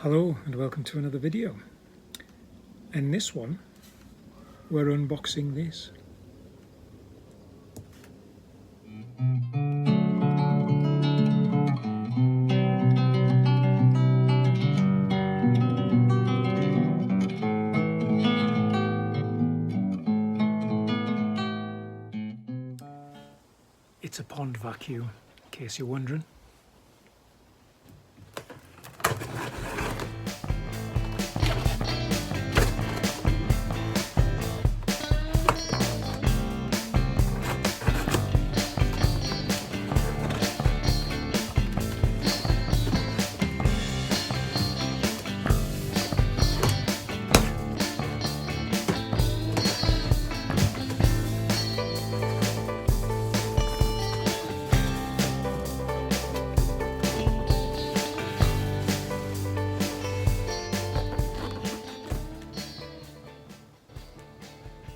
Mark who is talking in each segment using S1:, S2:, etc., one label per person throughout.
S1: Hello and welcome to another video. In this one we're unboxing this. It's a pond vacuum, in case you're wondering.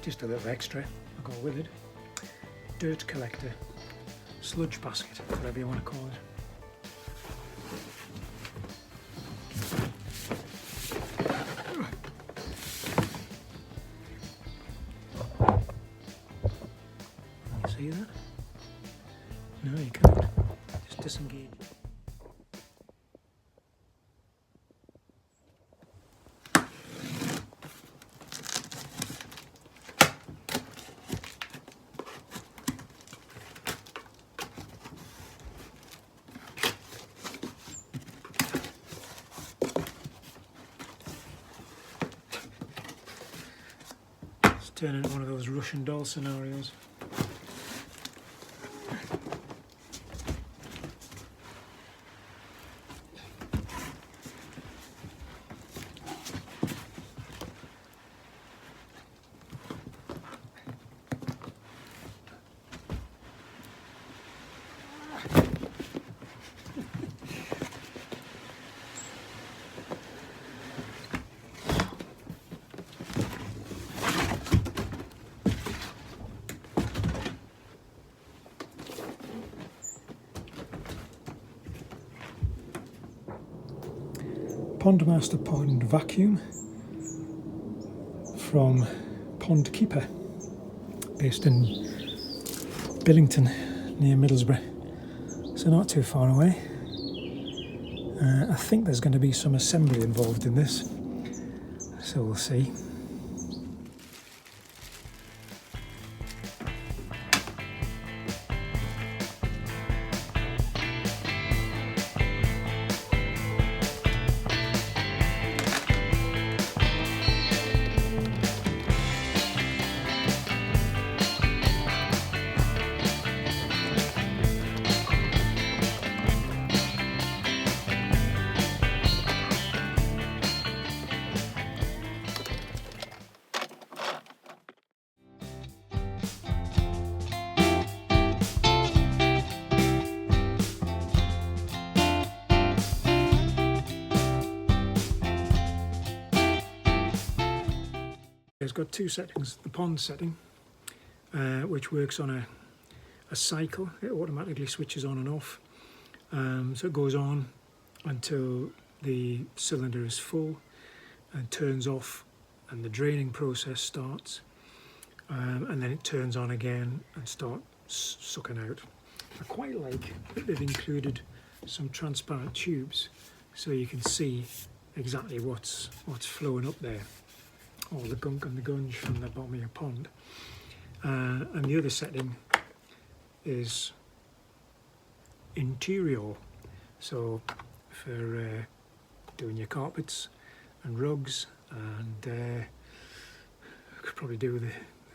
S1: Just a little extra I'll go with it. Dirt collector, sludge basket, whatever you want to call it. You see that? No, you can't. Just disengage. Turn into one of those Russian doll scenarios. Pondmaster Pond Vacuum from Pond Keeper, based in Billington near Middlesbrough, so not too far away. I think there's going to be some assembly involved in this, so we'll see. It's got two settings. The pond setting, which works on a cycle. It automatically switches on and off. So it goes on until the cylinder is full and turns off and the draining process starts. And then it turns on again and starts sucking out. I quite like that they've included some transparent tubes so you can see exactly what's flowing up there. All the gunk and the gunge from the bottom of your pond. And the other setting is interior, so for doing your carpets and rugs, and I could probably do with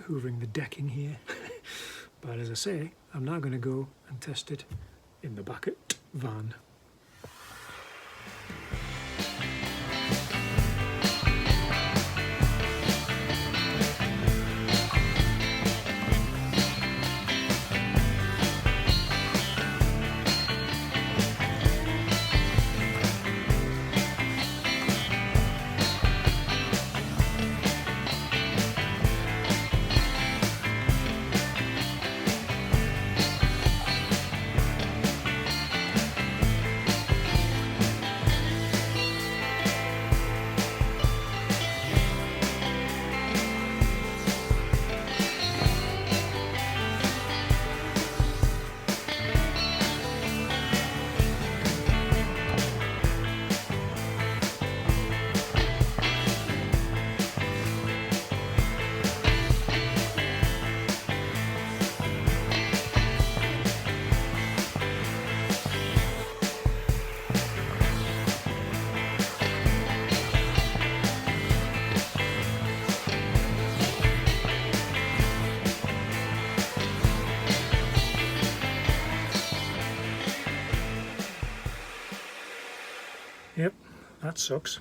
S1: hoovering the decking here. But as I say, I'm now going to go and test it in the bucket van. Yep, that sucks.